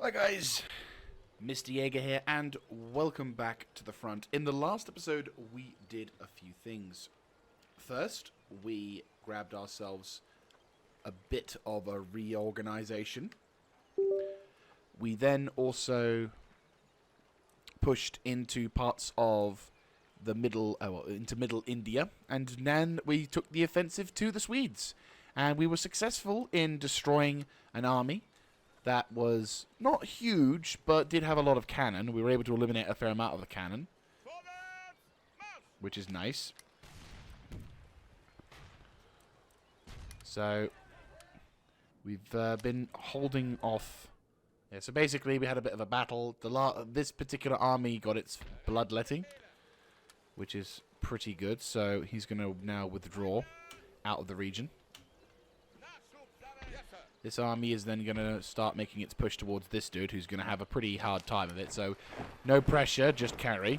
Hi guys, Mr. Jaeger here, and welcome back to the front. In the last episode, we did a few things. First, we grabbed ourselves a bit of a reorganization. We then also pushed into parts of the into middle India, and then we took the offensive to the Swedes. And we were successful in destroying an army that was not huge, but did have a lot of cannon. We were able to eliminate a fair amount of the cannon, which is nice. So, we've been holding off. Yeah, so basically, we had a bit of a battle. This particular army got its bloodletting, which is pretty good. So, he's going to now withdraw out of the region. This army is then going to start making its push towards this dude, who's going to have a pretty hard time of it. So, no pressure, just carry.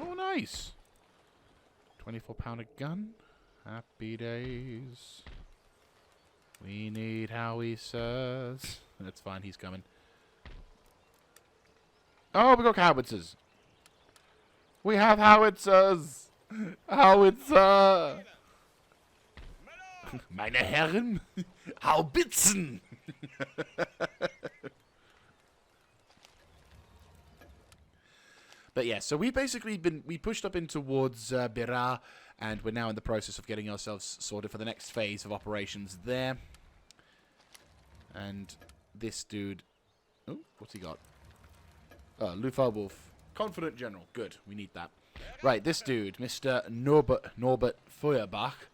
Oh, nice. 24-pounder gun. Happy days. We need howitzers. That's fine, he's coming. Oh, we got howitzers. We have howitzers. Howitzer. Meine Herren, Haubitzen! But yeah, so we pushed up in towards Berar, and we're now in the process of getting ourselves sorted for the next phase of operations there. And this dude, oh, what's he got? Luftwaffe, confident general, good, we need that. Right, this dude, Mr. Norbert Feuerbach,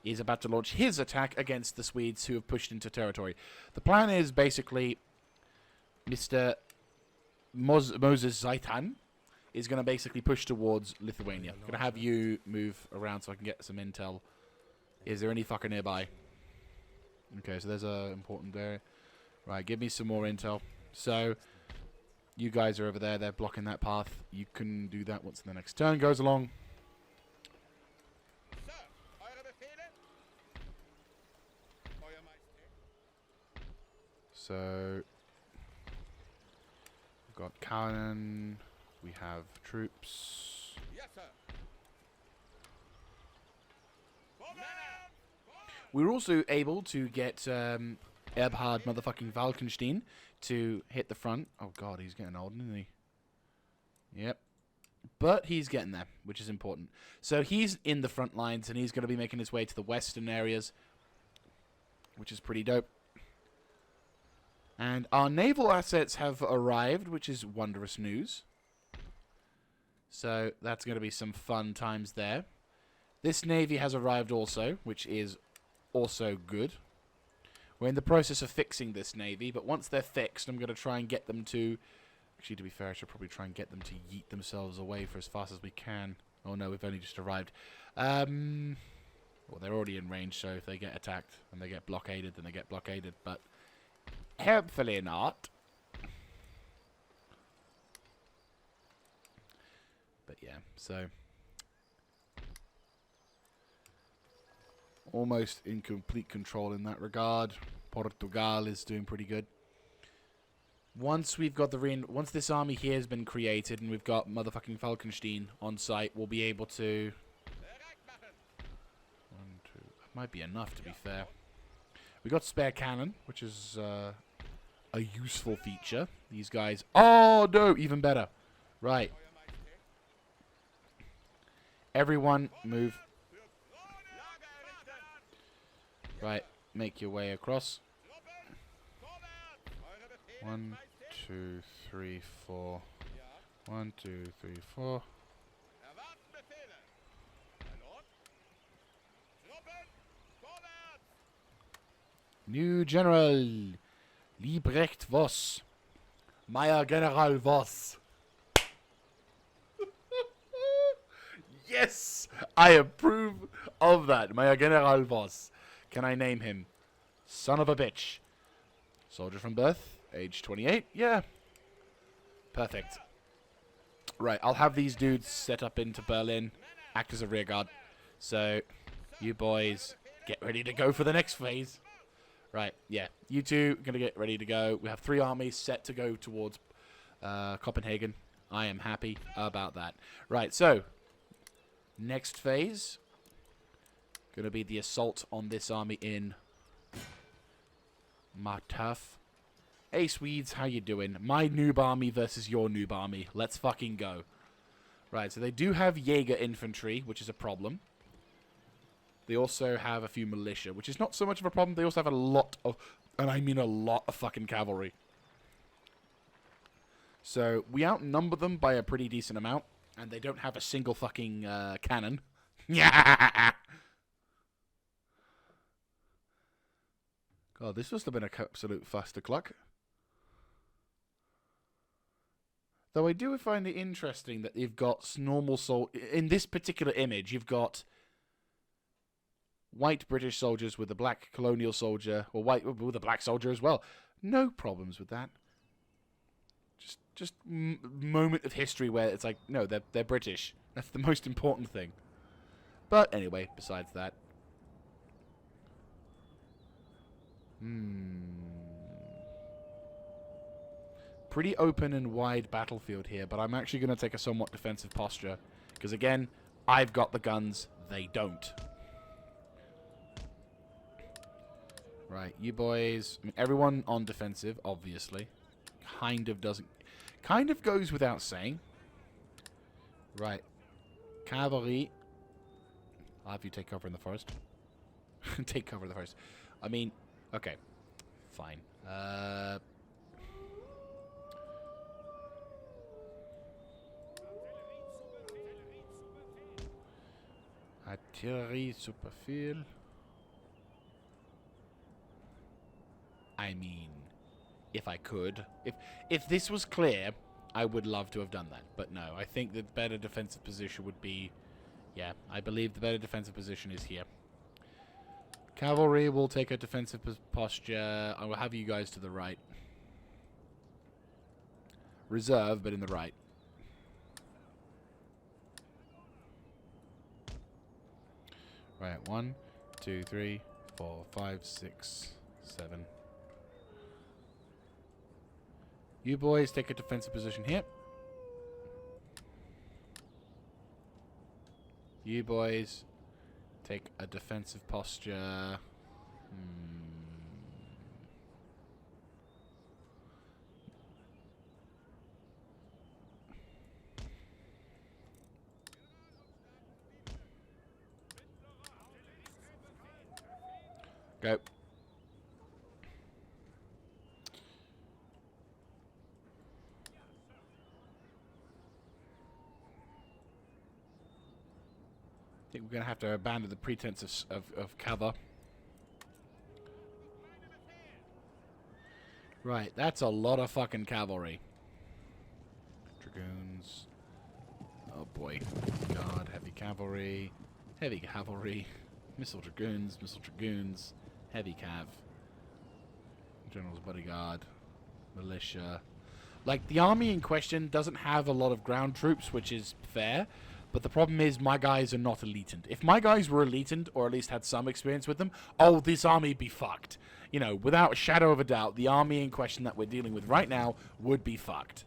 is about to launch his attack against the Swedes who have pushed into territory. The plan is basically Mr. Moses Zaitan is going to basically push towards Lithuania. I'm going to have you move around so I can get some intel. Is there any fucker nearby? Okay, so there's a important area. Right, give me some more intel. So, you guys are over there. They're blocking that path. You can do that once the next turn goes along. So, we've got cannon, we have troops. Yes, sir. We were also able to get Eberhard motherfucking Wallenstein to hit the front. Oh god, he's getting old, isn't he? Yep. But he's getting there, which is important. So he's in the front lines, and he's going to be making his way to the western areas, which is pretty dope. And our naval assets have arrived, which is wondrous news. So that's going to be some fun times there. This navy has arrived also, which is also good. We're in the process of fixing this navy, but once they're fixed, I'm going to try and get them to... Actually, to be fair, I should probably try and get them to yeet themselves away for as fast as we can. Oh no, we've only just arrived. Well, they're already in range, so if they get attacked and they get blockaded, then they get blockaded, but... hopefully not. But yeah, so almost in complete control in that regard. Portugal is doing pretty good. Once we've got once this army here has been created and we've got motherfucking Falkenstein on site, we'll be able to... That might be enough, to be fair. We got spare cannon, which is a useful feature. These guys... Oh, no! Even better. Right. Everyone, move. Right. Make your way across. 1, 2, 3, 4. 1, 2, 3, 4. New General Liebrecht Voss. Meyer General Voss. Yes! I approve of that. Meyer General Voss. Can I name him? Son of a bitch. Soldier from birth. Age 28. Yeah. Perfect. Right, I'll have these dudes set up into Berlin. Act as a rearguard. So, you boys, get ready to go for the next phase. Right, yeah. You two going to get ready to go. We have 3 armies set to go towards Copenhagen. I am happy about that. Right, so next phase going to be the assault on this army in Maratha. Hey Swedes, how you doing? My noob army versus your noob army. Let's fucking go. Right, so they do have Jaeger infantry, which is a problem. They also have a few militia, which is not so much of a problem. They also have a lot of, and I mean a lot of fucking cavalry. So we outnumber them by a pretty decent amount, and they don't have a single fucking cannon. Yeah. God, this must have been an absolute cluck. Though I do find it interesting that you've got normal in this particular image, you've got white British soldiers with a black colonial soldier, or white with a black soldier as well. No problems with that. Just moment of history where it's like, no, they're British. That's the most important thing. But anyway, besides that. Pretty open and wide battlefield here, but I'm actually going to take a somewhat defensive posture. Because again, I've got the guns, they don't. Right, you boys, I mean, everyone on defensive, obviously. Kind of goes without saying. Right. Cavalry. I'll have you take cover in the forest. Take cover in the forest. I mean, okay. Fine. Artillery super viel. I mean, if I could. If this was clear, I would love to have done that. But no, I think the better defensive position would be... Yeah, I believe the better defensive position is here. Cavalry will take a defensive posture. I will have you guys to the right. Reserve, but in the right. Right, 1, 2, 3, 4, 5, 6, 7. You boys take a defensive position here. You boys take a defensive posture. Go. I think we're going to have to abandon the pretense of cover. Right, that's a lot of fucking cavalry. Dragoons. Oh boy. God, heavy cavalry. Heavy cavalry. Missile dragoons, heavy cav. General's bodyguard. Militia. Like, the army in question doesn't have a lot of ground troops, which is fair. But the problem is my guys are not elitant. If my guys were elitant, or at least had some experience with them, oh, this army would be fucked. You know, without a shadow of a doubt, the army in question that we're dealing with right now would be fucked.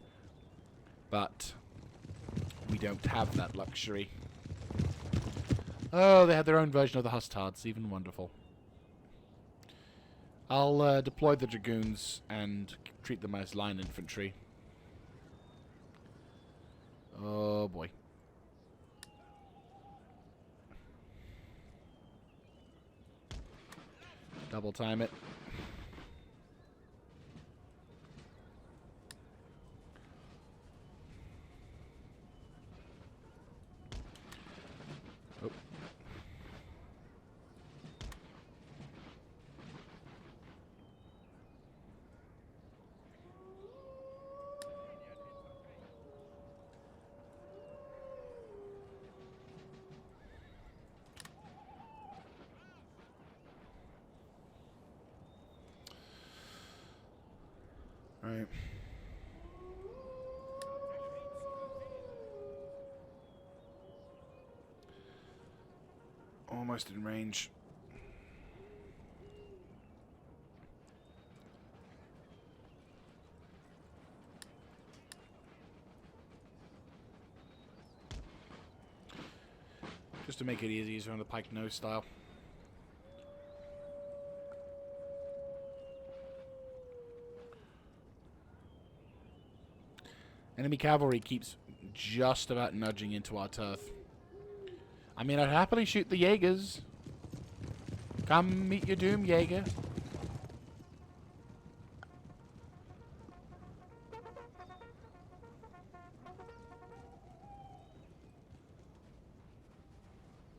But we don't have that luxury. Oh, they had their own version of the Hustards. Even wonderful. I'll deploy the Dragoons and treat them as line infantry. Oh, boy. Double time it. Oh. Right. Almost in range. Just to make it easier on the pike nose style. Enemy cavalry keeps just about nudging into our turf. I mean, I'd happily shoot the Jaegers. Come meet your doom, Jaeger.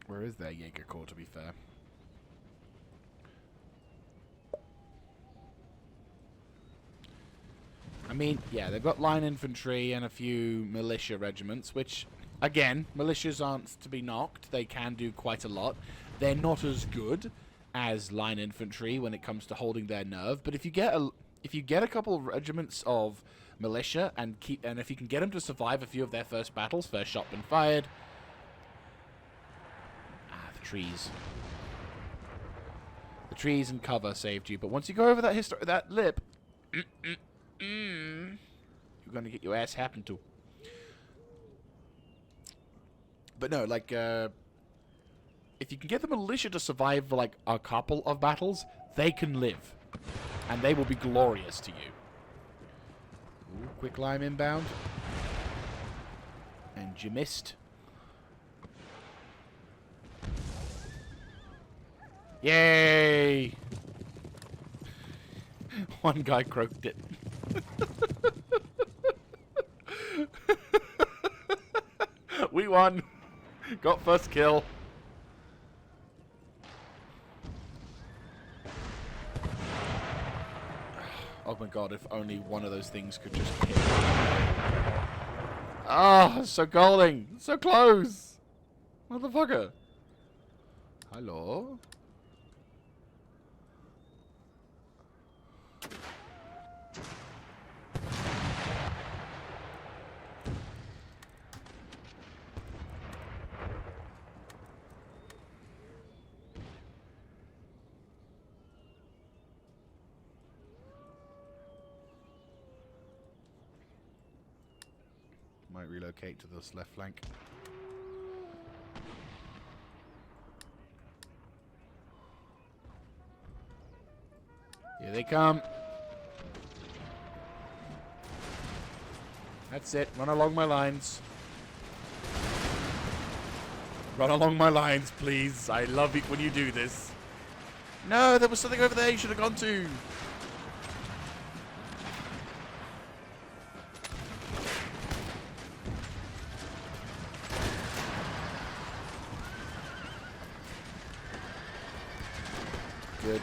Where is their Jaeger corps, to be fair? I mean, yeah, they've got line infantry and a few militia regiments, which, again, militias aren't to be knocked. They can do quite a lot. They're not as good as line infantry when it comes to holding their nerve, but if you get a couple of regiments of militia and if you can get them to survive a few of their first battles, first shot been fired. The trees. The trees and cover saved you, but once you go over that lip, you're gonna get your ass happened to. But no, like, if you can get the militia to survive, like, a couple of battles, they can live. And they will be glorious to you. Ooh, quick lime inbound. And you missed. Yay! One guy croaked it. We won. Got first kill. Oh my god, if only one of those things could just hit. Ah, so galling. So close. Motherfucker. Hello? Might relocate to this left flank. Here they come. That's it. Run along my lines. Run along my lines, please. I love it when you do this. No, there was something over there you should have gone to. Good.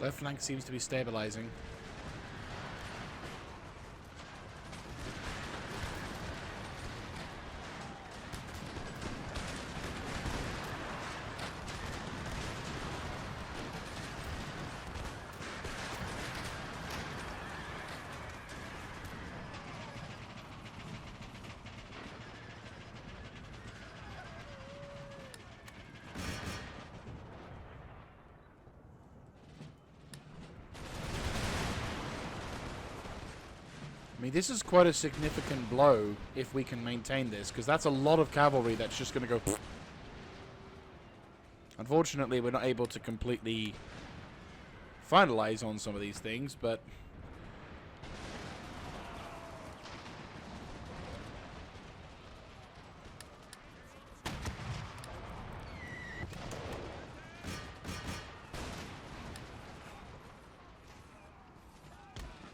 Left flank seems to be stabilizing. I mean, this is quite a significant blow if we can maintain this, because that's a lot of cavalry that's just going to go... Unfortunately, we're not able to completely finalize on some of these things, but...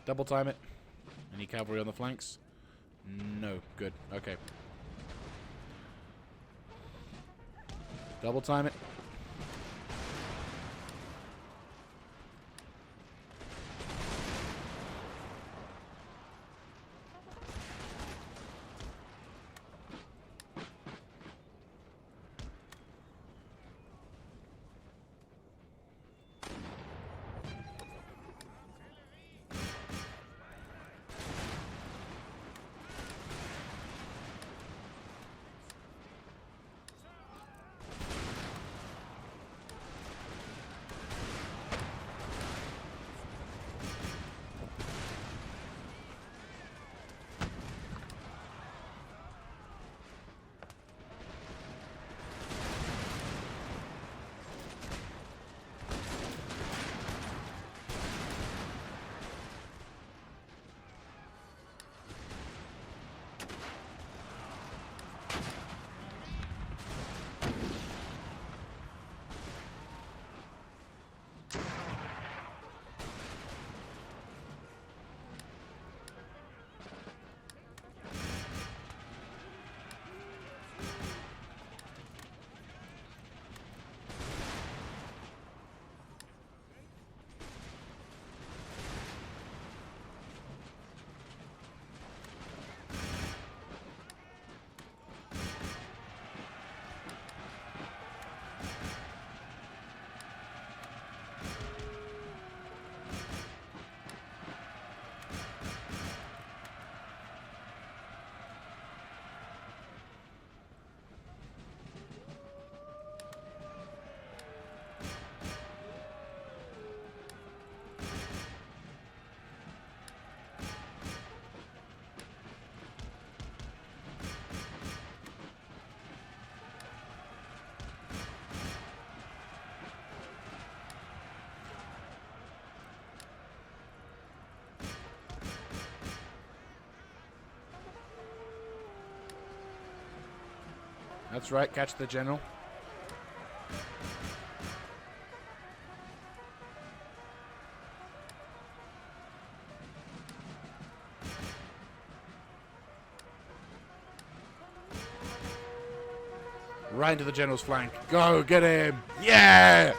Double time it. Any cavalry on the flanks? No. Good. Okay. Double time it. That's right, catch the general. Right into the general's flank. Go, get him! Yeah!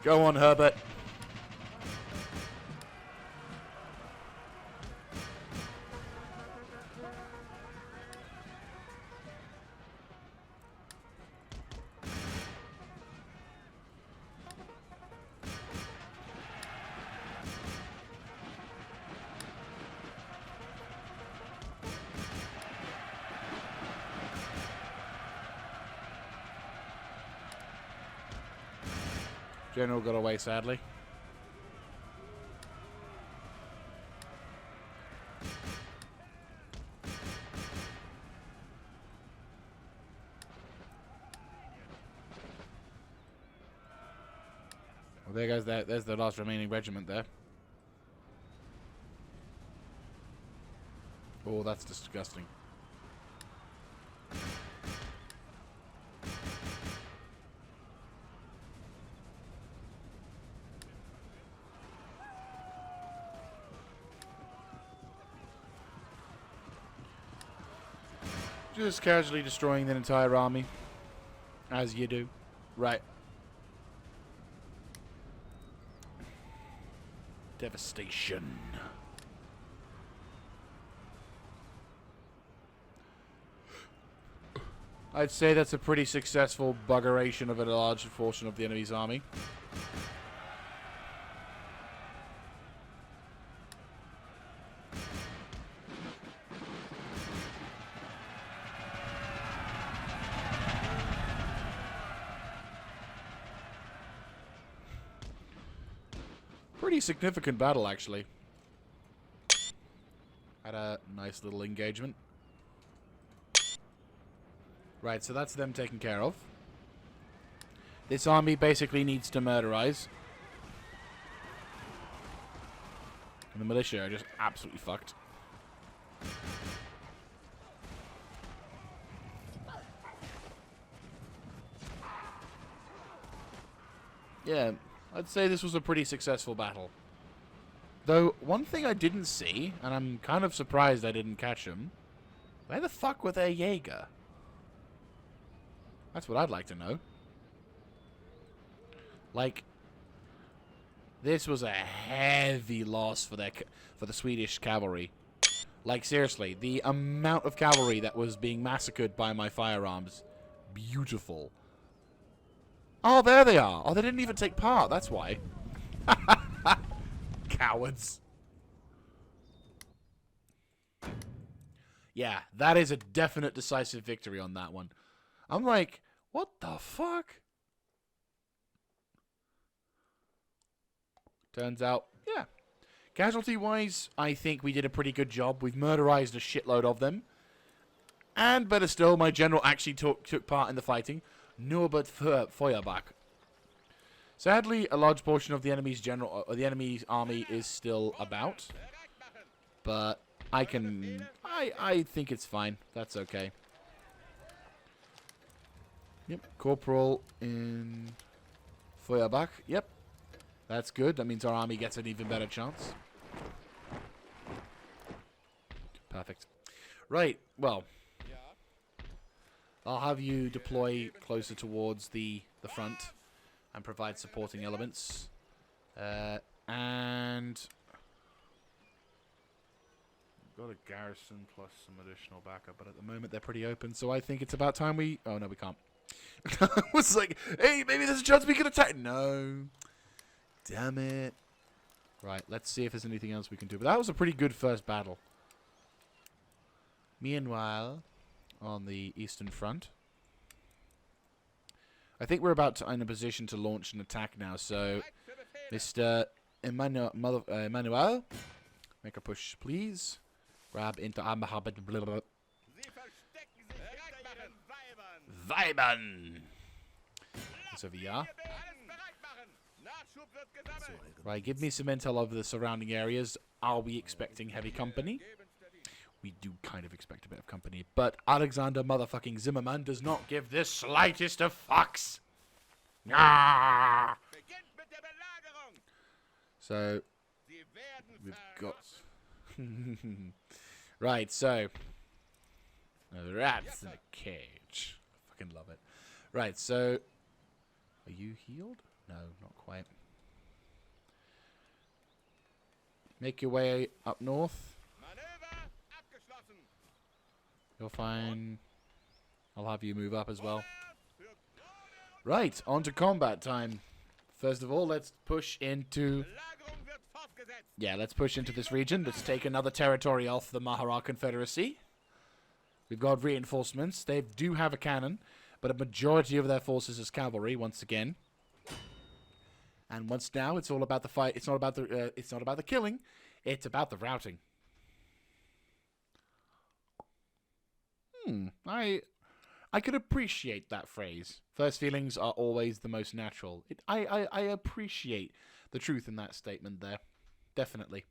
Go on, Herbert. General got away, sadly. Well, there goes that. There's the last remaining regiment there. Oh, that's disgusting. Just casually destroying the entire army. As you do. Right. Devastation. I'd say that's a pretty successful buggeration of a large portion of the enemy's army. Pretty significant battle, actually. Had a nice little engagement. Right, so that's them taken care of. This army basically needs to murderize. And the militia are just absolutely fucked. Yeah, I'd say this was a pretty successful battle. Though, one thing I didn't see, and I'm kind of surprised I didn't catch them, where the fuck were their Jaeger? That's what I'd like to know. Like, this was a heavy loss for the Swedish cavalry. Like, seriously, the amount of cavalry that was being massacred by my firearms, beautiful. Oh, there they are. Oh, they didn't even take part. That's why. Cowards. Yeah, that is a definite decisive victory on that one. I'm like, what the fuck? Turns out, yeah. Casualty-wise, I think we did a pretty good job. We've murderized a shitload of them. And better still, my general actually took part in the fighting. Norbert Feuerbach. Sadly, a large portion of the enemy's army is still about. But I think it's fine. That's okay. Yep, Corporal in Feuerbach. Yep. That's good. That means our army gets an even better chance. Perfect. Right, well. I'll have you deploy closer towards the front and provide supporting elements. And we've got a garrison plus some additional backup, but at the moment they're pretty open, so I think it's about time we... Oh, no, we can't. I was like, hey, maybe there's a chance we can attack. No. Damn it. Right, let's see if there's anything else we can do. But that was a pretty good first battle. Meanwhile, on the Eastern Front, I think we're about to in a position to launch an attack now. So, Mr. Emmanuel, make a push, please. Grab into Weibern. So VR. Right, give me some intel over the surrounding areas. Are we expecting heavy company? We do kind of expect a bit of company, but Alexander motherfucking Zimmerman does not give the slightest of fucks. Ah! So, we've got... Right, so... Rats in a cage. I fucking love it. Right, so... Are you healed? No, not quite. Make your way up north. You're fine. I'll have you move up as well. Right, on to combat time. First of all, let's push into... Yeah, let's push into this region. Let's take another territory off the Maratha confederacy. We've got reinforcements. They do have a cannon, but a majority of their forces is cavalry once again. And once now, it's all about the fight. It's not about the killing. It's about the routing. I could appreciate that phrase. First feelings are always the most natural. I appreciate the truth in that statement there. Definitely.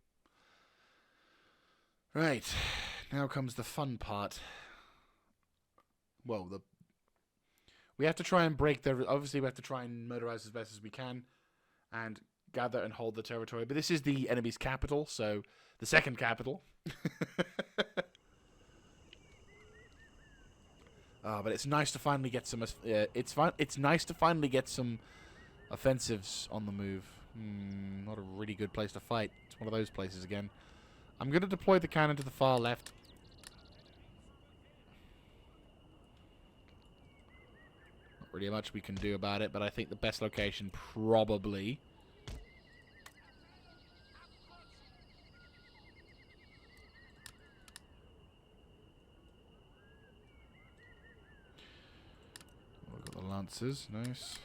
Right. Now comes the fun part. Well, we have to try and break their... Obviously, we have to try and murderize as best as we can and gather and hold the territory. But this is the enemy's capital, so the second capital. But it's nice to finally get some... It's nice to finally get some offensives on the move. Not a really good place to fight. It's one of those places again. I'm going to deploy the cannon to the far left. Not really much we can do about it, but I think the best location probably... We've got the lancers. Nice.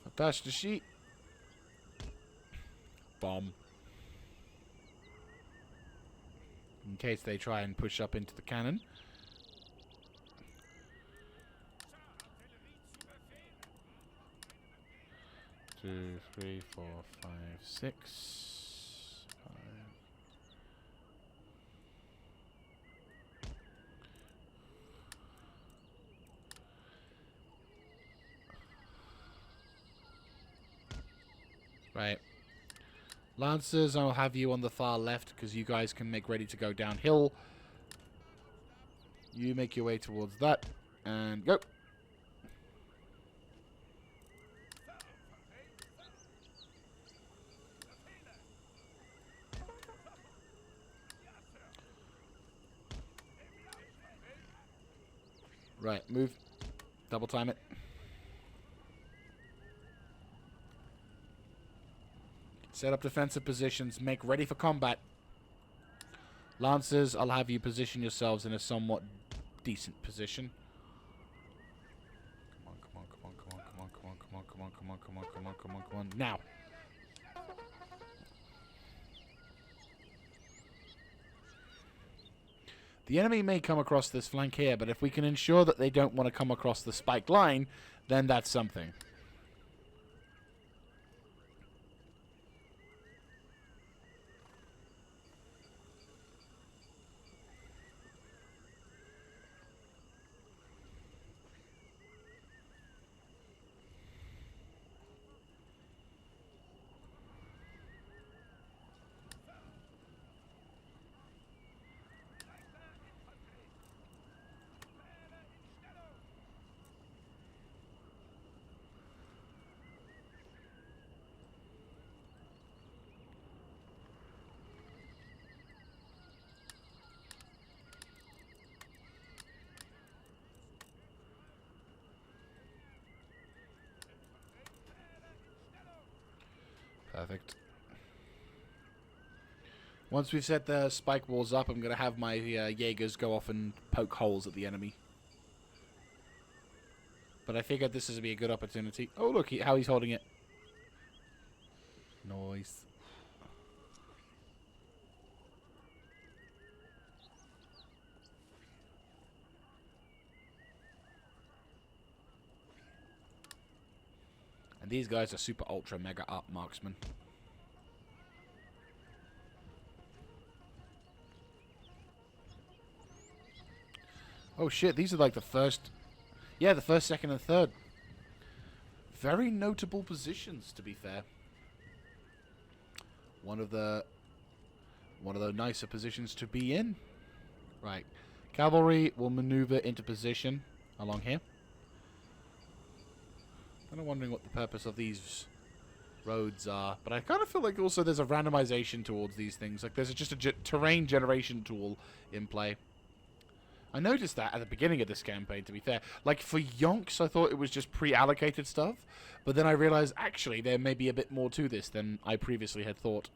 Attach the sheet. Bomb. In case they try and push up into the cannon. Two, three, four, five, six, five. Right. Lancers, I'll have you on the far left because you guys can make ready to go downhill. You make your way towards that. And go. Right, move. Double time it. Set up defensive positions. Make ready for combat. Lancers, I'll have you position yourselves in a somewhat decent position. Come on, come on, come on, come on, come on, come on, come on, come on, come on, come on, come on, come on. Now. The enemy may come across this flank here, but if we can ensure that they don't want to come across the spiked line, then that's something. Perfect. Once we've set the spike walls up, I'm going to have my Jaegers go off and poke holes at the enemy. But I figured this would be a good opportunity. Oh, look how he's holding it. Noise. And these guys are super ultra mega up marksmen. Oh shit, these are like the first... Yeah, the first, second, and third. Very notable positions, to be fair. One of the nicer positions to be in. Right. Cavalry will maneuver into position along here. I'm wondering what the purpose of these roads are, but I kind of feel like also there's a randomization towards these things. Like there's just a terrain generation tool in play. I noticed that at the beginning of this campaign, to be fair. Like for Yonks, I thought it was just pre-allocated stuff, but then I realized actually there may be a bit more to this than I previously had thought.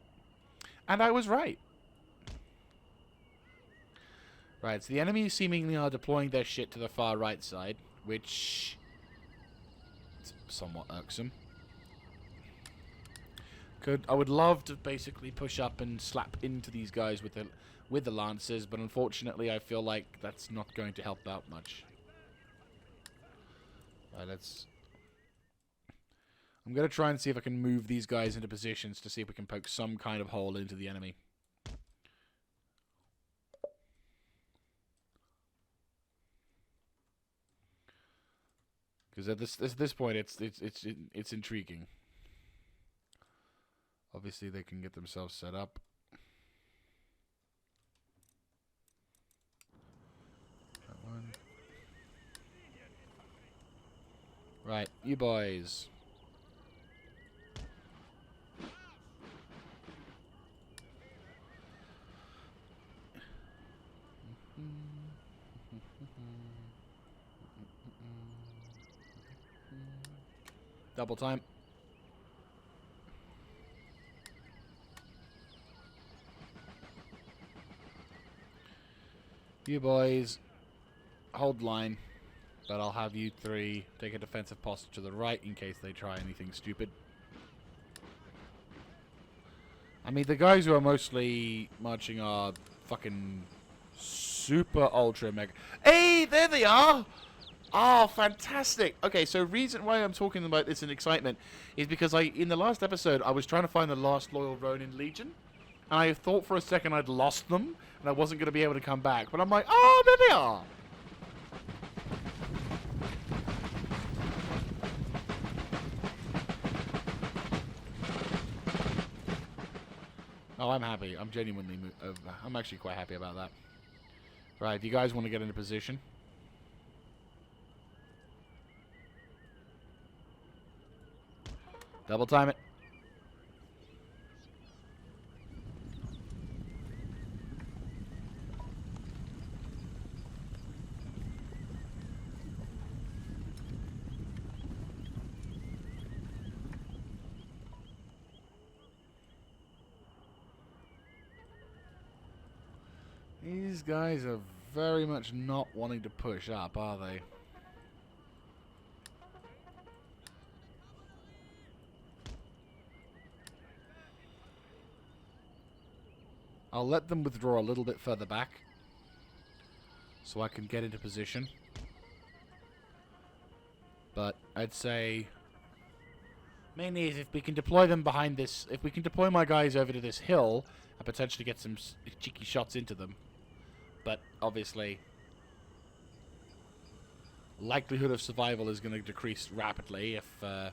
And I was right. Right, so the enemy seemingly are deploying their shit to the far right side, which... somewhat irksome. I would love to basically push up and slap into these guys with the lancers, but unfortunately I feel like that's not going to help out much. Right, I'm going to try and see if I can move these guys into positions to see if we can poke some kind of hole into the enemy. Because at this point, it's intriguing. Obviously, they can get themselves set up. Right, you boys. Double time. You boys, hold line, but I'll have you three take a defensive posture to the right in case they try anything stupid. I mean, the guys who are mostly marching are fucking super ultra mega. Hey, there they are! Oh, fantastic! Okay, so reason why I'm talking about this in excitement is because in the last episode, I was trying to find the last loyal Ronin Legion, and I thought for a second I'd lost them, and I wasn't going to be able to come back. But I'm like, oh, there they are! Oh, I'm happy. I'm genuinely... I'm actually quite happy about that. Right, if you guys want to get into position... Double time it. These guys are very much not wanting to push up, are they? I'll let them withdraw a little bit further back so I can get into position. But I'd say mainly is if we can deploy them behind this, if we can deploy my guys over to this hill and potentially get some cheeky shots into them. But obviously likelihood of survival is going to decrease rapidly if I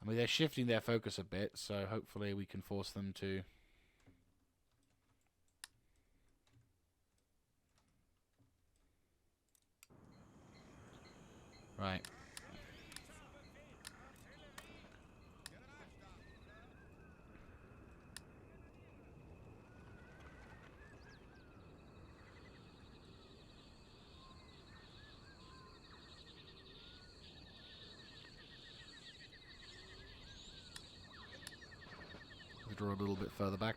mean, they're shifting their focus a bit, so hopefully we can force them to... Right. Draw a little bit further back.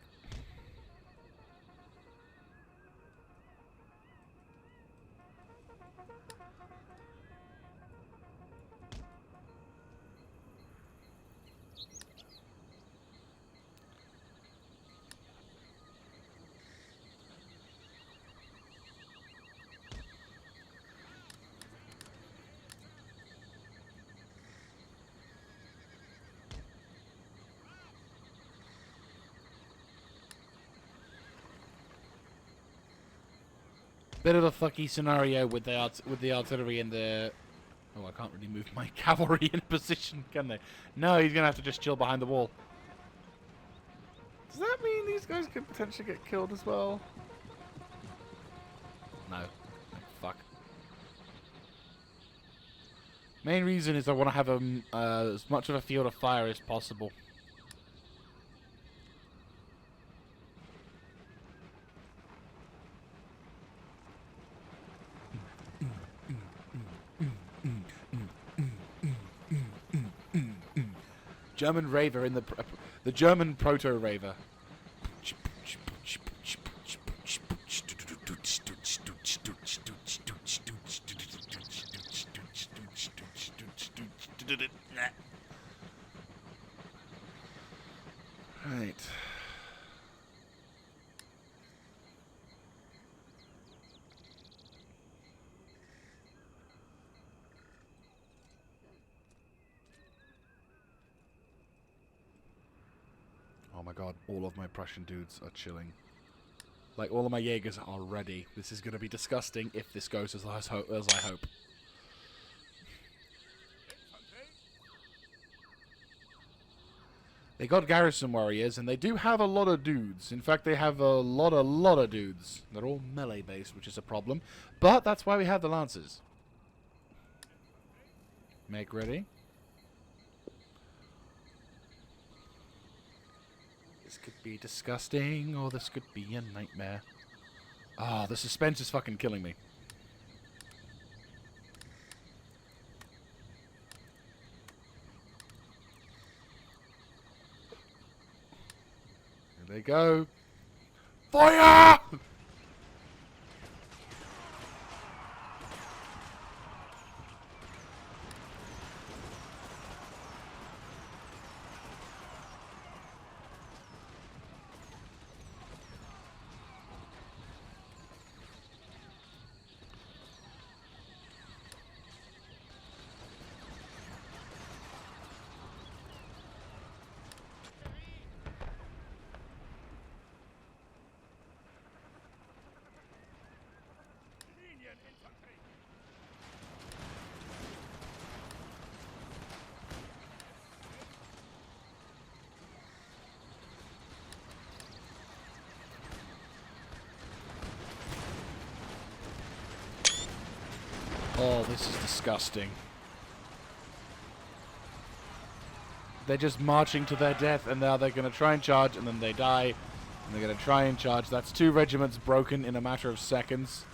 Bit of a fucky scenario with the artillery and the... Oh, I can't really move my cavalry in position, can they? No, he's going to have to just chill behind the wall. Does that mean these guys could potentially get killed as well? No. Oh, fuck. Main reason is I want to have as much of a field of fire as possible. German Raver in the German Proto-Raver. Right. Oh my god, all of my Prussian dudes are chilling. Like, all of my Jaegers are ready. This is going to be disgusting if this goes as I hope. They got garrison warriors, and they do have a lot of dudes. In fact, they have a lot of dudes. They're all melee-based, which is a problem. But that's why we have the lancers. Make ready. This could be disgusting, or this could be a nightmare. Ah, the suspense is fucking killing me. Here they go. Fire! Oh, this is disgusting. They're just marching to their death, and now they're going to try and charge, and then they die, and they're going to try and charge. That's 2 regiments broken in a matter of seconds.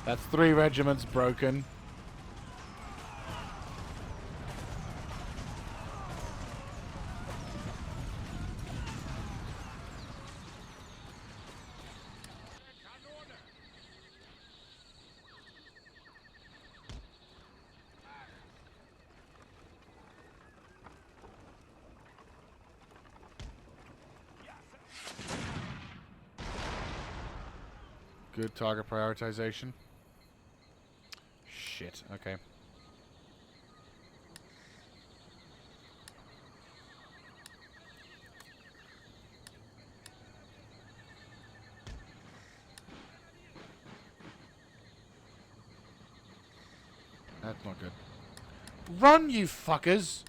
That's 3 regiments broken. Good target prioritization. Shit, okay. That's not good. Run, you fuckers!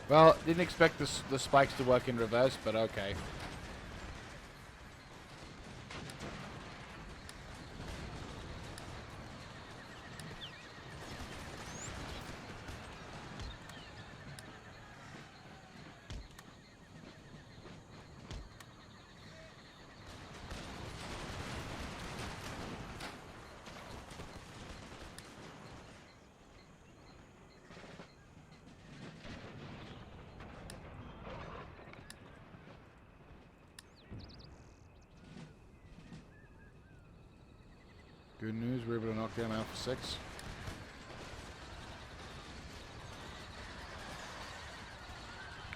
Well, didn't expect the spikes to work in reverse, but okay. Good news, we're able to knock down Alpha 6.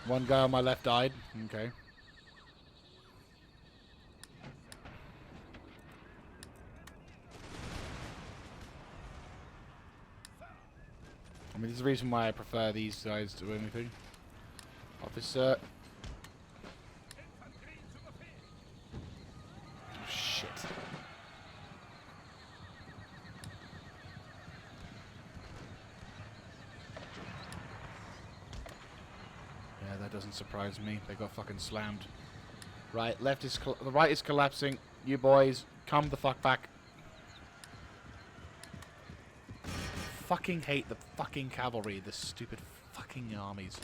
One guy on my left died. Okay. I mean, there's a reason why I prefer these guys to anything. Officer. Shit. Yeah, that doesn't surprise me. They got fucking slammed. Right, left is the right is collapsing. You boys, come the fuck back. Fucking hate the fucking cavalry, the stupid fucking armies.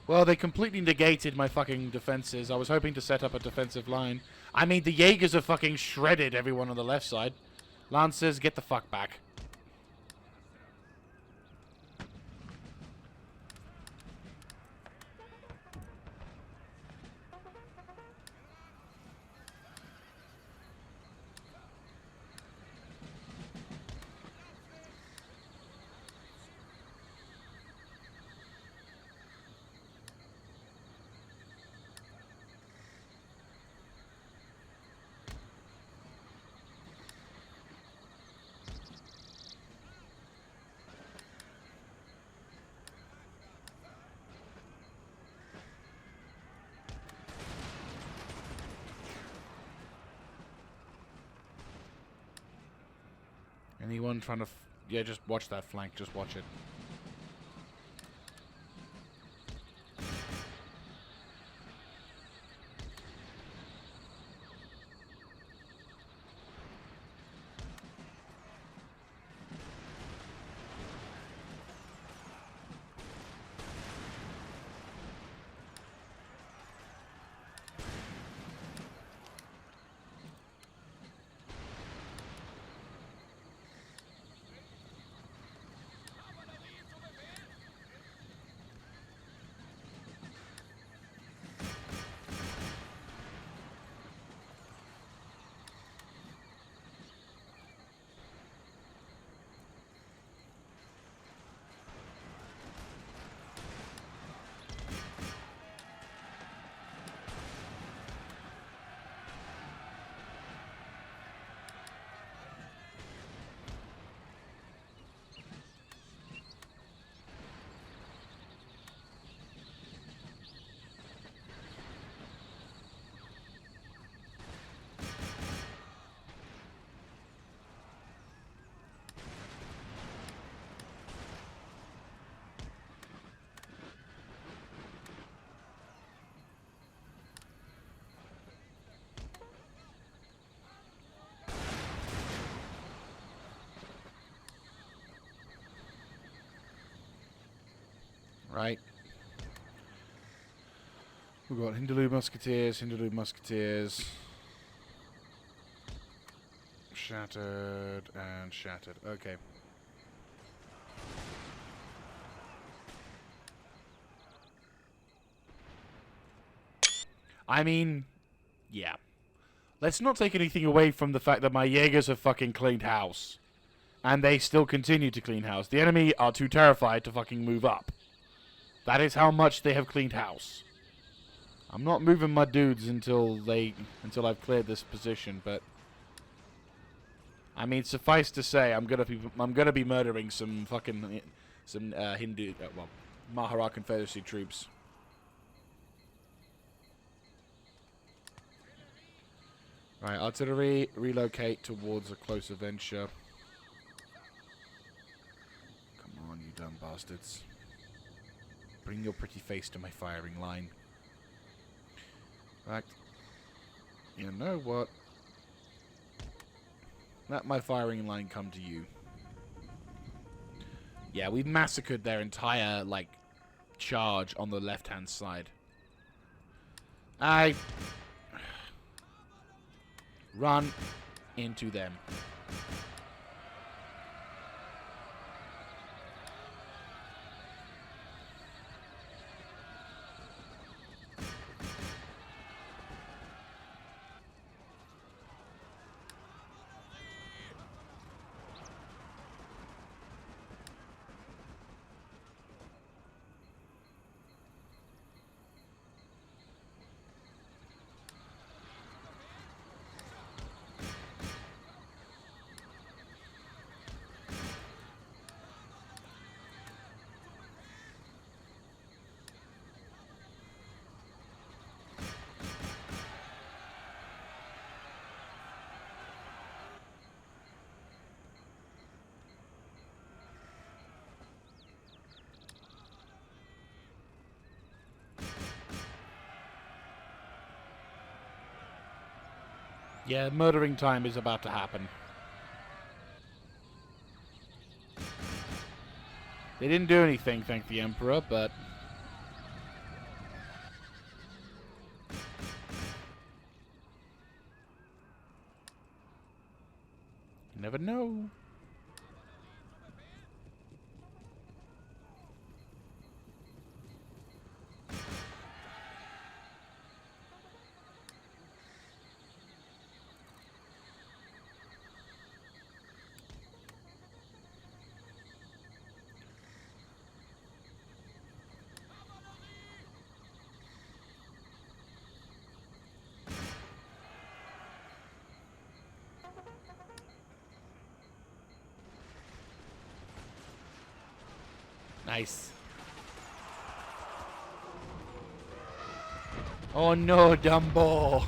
Well, they completely negated my fucking defenses. I was hoping to set up a defensive line. I mean, the Jaegers have fucking shredded everyone on the left side. Lancers, get the fuck back. Anyone trying to... yeah, just watch that flank. Just watch it. Right. We've got Hinderloo Musketeers. Shattered and shattered. Okay. I mean, yeah. Let's not take anything away from the fact that my Jaegers have fucking cleaned house. And they still continue to clean house. The enemy are too terrified to fucking move up. That is how much they have cleaned house. I'm not moving my dudes until I've cleared this position, but I mean, suffice to say, I'm gonna be murdering some fucking Maratha Confederacy troops. Right, artillery, relocate towards a closer venture. Come on, you dumb bastards. Bring your pretty face to my firing line. In fact, you know what? Let my firing line come to you. Yeah, we've massacred their entire, like, charge on the left-hand side. Run into them. Yeah, murdering time is about to happen. They didn't do anything, thank the Emperor, but... you never know. Nice. Oh no, Dumbo!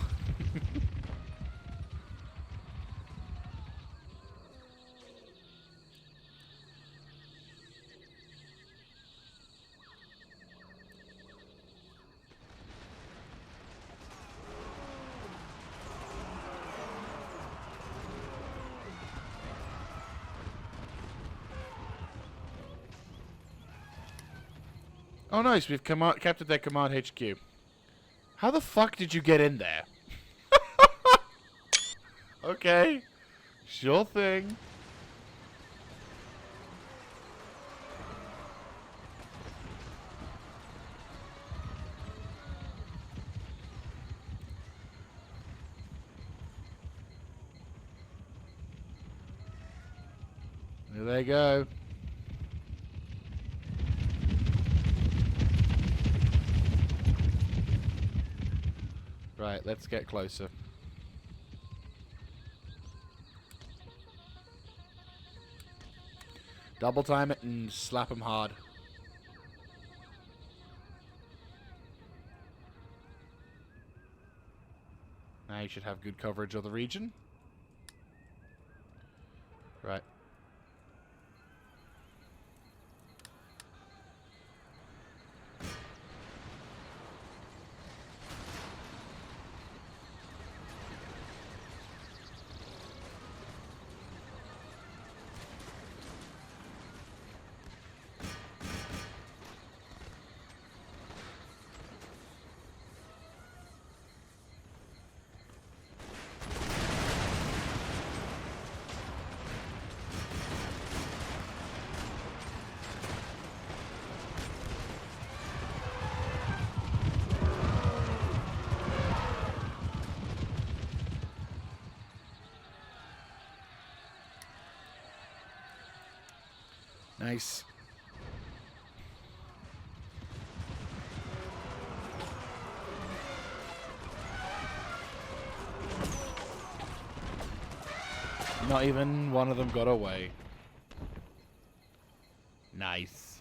Oh, nice. We've captured their command HQ. How the fuck did you get in there? Okay. Sure thing. There they go. Right, let's get closer. Double time it and slap them hard. Now you should have good coverage of the region. Right. Nice. Not even one of them got away. Nice.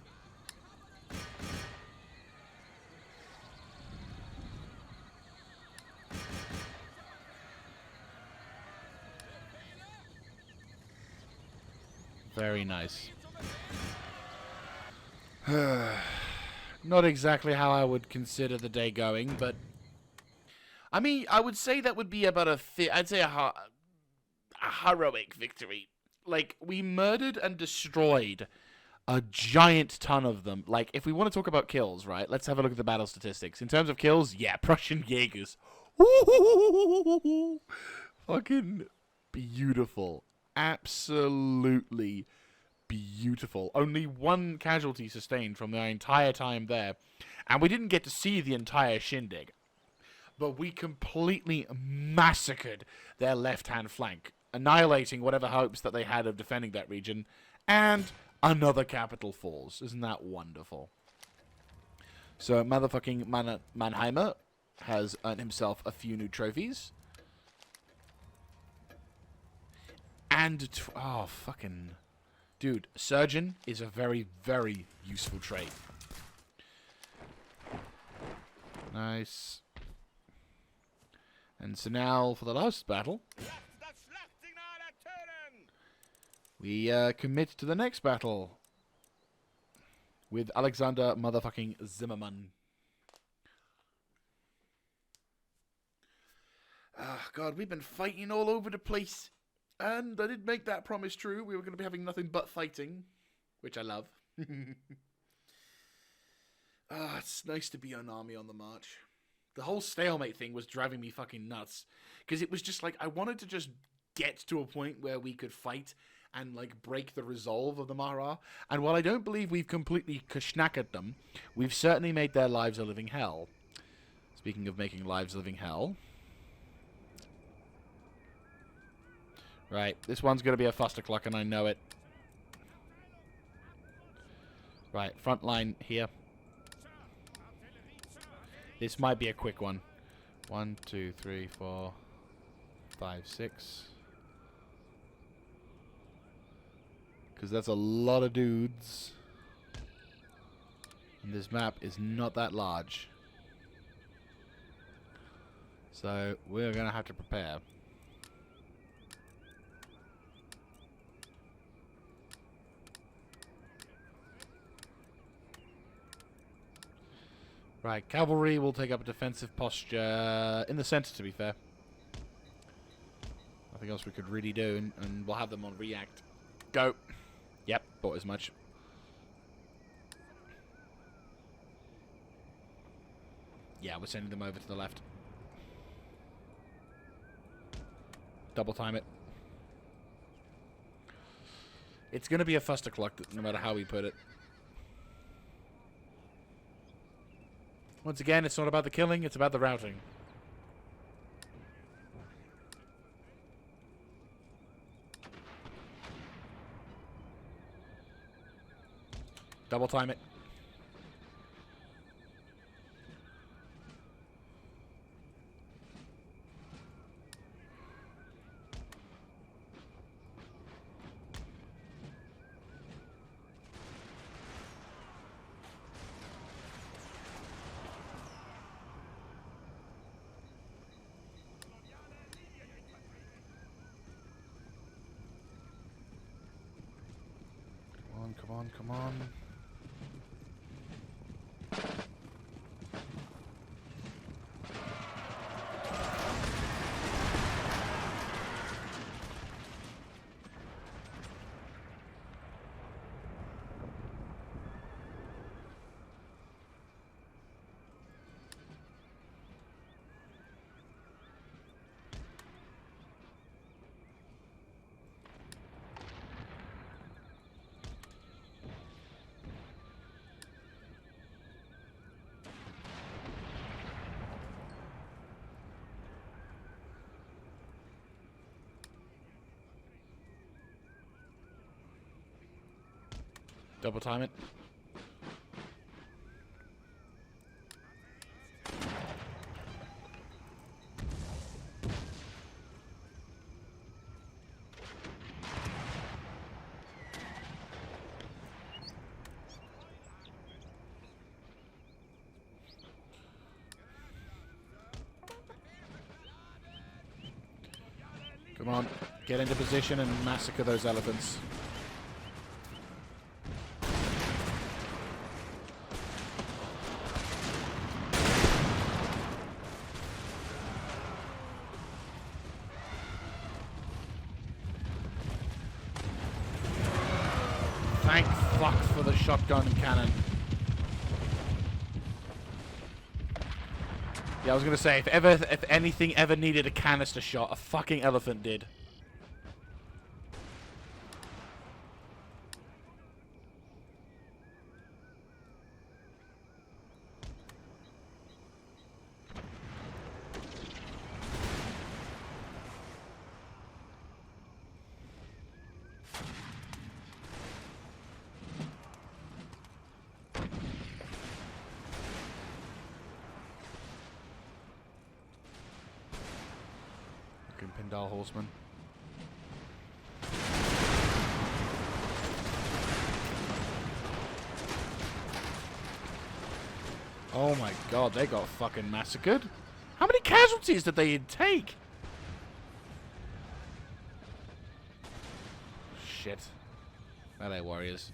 Very nice. Not exactly how I would consider the day going, but I mean, I would say that would be about I'd say a heroic victory. Like, we murdered and destroyed a giant ton of them. Like, if we want to talk about kills, right? Let's have a look at the battle statistics. In terms of kills, yeah, Prussian Jaegers. Ooh, fucking beautiful. Absolutely beautiful. Only one casualty sustained from the entire time there. And we didn't get to see the entire shindig. But we completely massacred their left-hand flank, annihilating whatever hopes that they had of defending that region, and another capital falls. Isn't that wonderful? So motherfucking Mannheimer has earned himself a few new trophies. And, oh, fucking... Dude, Surgeon is a very, very useful trait. Nice. And so now, for the last battle, we commit to the next battle with Alexander motherfucking Zimmermann. Ah, God, we've been fighting all over the place. And I did make that promise true. We were going to be having nothing but fighting, which I love. Ah, it's nice to be an army on the march. The whole stalemate thing was driving me fucking nuts. Because it was just like, I wanted to just get to a point where we could fight and, like, break the resolve of the Maratha. And while I don't believe we've completely kashnackered them, we've certainly made their lives a living hell. Speaking of making lives a living hell. Right, this one's going to be a fustercluck, and I know it. Right, front line here. This might be a quick one. 1, 2, 3, 4, 5, 6. Because that's a lot of dudes. And this map is not that large. So, we're going to have to prepare. Right, cavalry will take up a defensive posture in the center, to be fair. Nothing else we could really do, and we'll have them on react. Go. Yep, thought as much. Yeah, we're sending them over to the left. Double time it. It's going to be a fustercluck no matter how we put it. Once again, it's not about the killing, it's about the routing. Double time it. Come on, come on. Double time it. Come on, get into position and massacre those elephants. Thank fuck for the shotgun cannon. Yeah, I was gonna say, if anything ever needed a canister shot, a fucking elephant did. Pindal horseman. Oh my god, they got fucking massacred. How many casualties did they take? Shit. LA Warriors.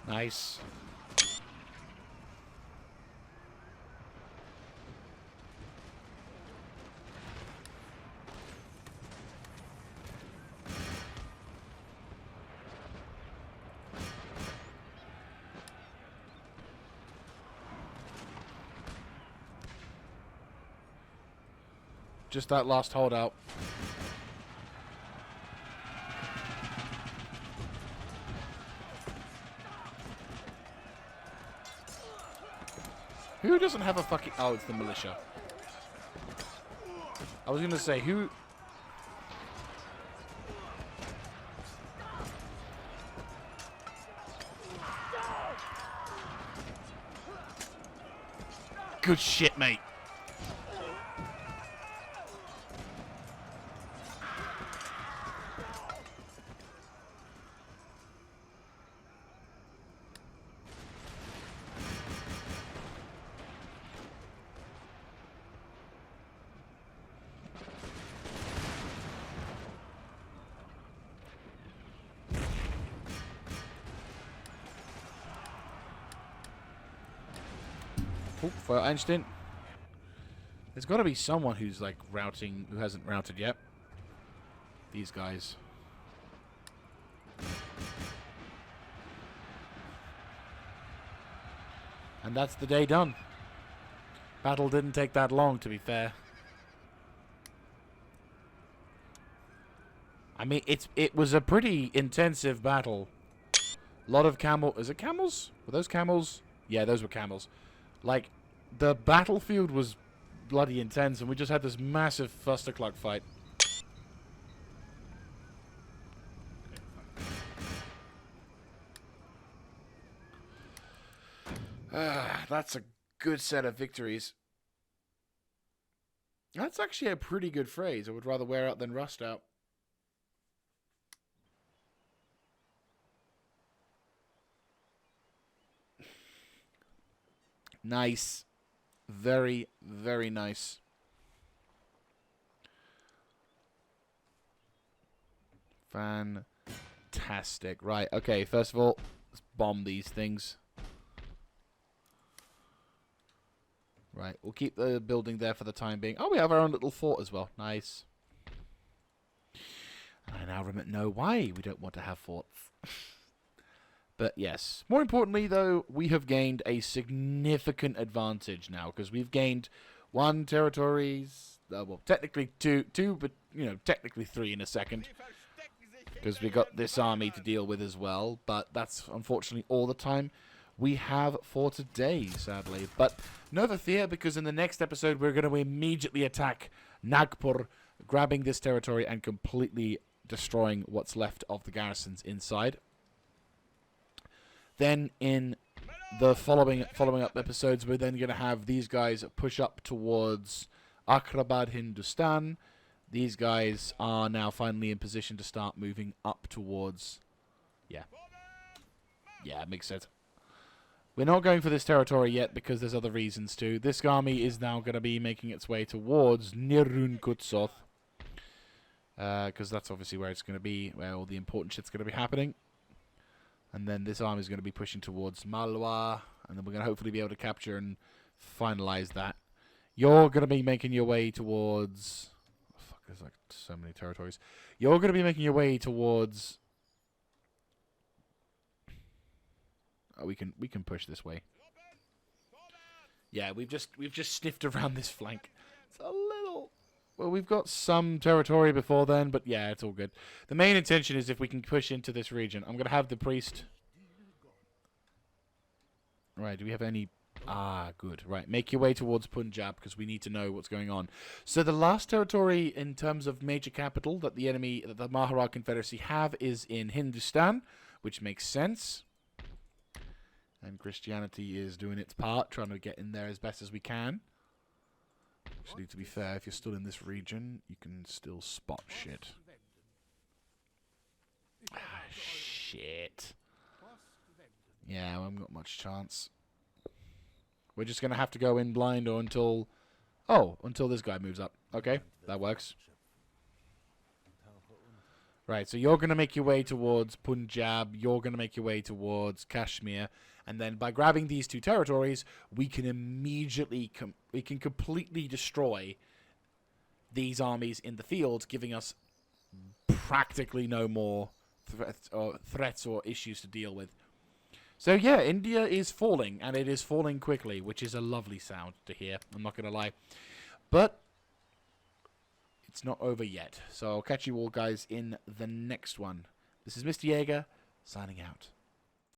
Nice. Just that last holdout. Who doesn't have a fucking... Oh, it's the militia. I was going to say, who... Good shit, mate. Oh, fire engine. There's got to be someone who's like routing, who hasn't routed yet. These guys. And that's the day done. Battle didn't take that long, to be fair. I mean, it was a pretty intensive battle. A lot of camel... Is it camels? Were those camels? Yeah, those were camels. Like, the battlefield was bloody intense, and we just had this massive fustercluck fight. That's a good set of victories. That's actually a pretty good phrase. I would rather wear out than rust out. Nice. Very, very nice. Fantastic. Right, okay, first of all, let's bomb these things. Right, we'll keep the building there for the time being. Oh, we have our own little fort as well. Nice. I now know why we don't want to have forts. But yes, more importantly, though, we have gained a significant advantage now because we've gained 1 territories. Well, technically two, but you know, technically 3 in a second because we got this army to deal with as well. But that's unfortunately all the time we have for today, sadly. But no fear, because in the next episode we're going to immediately attack Nagpur, grabbing this territory and completely destroying what's left of the garrisons inside. Then in the following up episodes, we're then going to have these guys push up towards Akrabad, Hindustan. These guys are now finally in position to start moving up towards... Yeah, it makes sense. We're not going for this territory yet because there's other reasons too. This army is now going to be making its way towards Nirun Kutsoth. Because that's obviously where it's going to be, where all the important shit's going to be happening. And then this army is going to be pushing towards Malwa, and then we're going to hopefully be able to capture and finalize that. You're going to be making your way towards... Oh, fuck, there's like so many territories. You're going to be making your way towards... Oh, we can push this way. Yeah, we've just sniffed around this flank. It's a little... Well, we've got some territory before then, but yeah, it's all good. The main intention is if we can push into this region. I'm going to have the priest... Right, do we have any... Ah, good. Right, make your way towards Punjab, because we need to know what's going on. So the last territory in terms of major capital that the enemy, that the Maratha confederacy have, is in Hindustan, which makes sense. And Christianity is doing its part, trying to get in there as best as we can. Actually, to be fair, if you're still in this region, you can still spot shit. Ah, shit. Yeah, we haven't got much chance. We're just going to have to go in blind or until... Oh, until this guy moves up. Okay, that works. Right, so you're going to make your way towards Punjab. You're going to make your way towards Kashmir. And then by grabbing these 2 territories, we can immediately... we can completely destroy these armies in the field, giving us practically no more threats or issues to deal with. So yeah, India is falling, and it is falling quickly, which is a lovely sound to hear. I'm not going to lie. But it's not over yet. So I'll catch you all guys in the next one. This is Mr. Jaeger, signing out.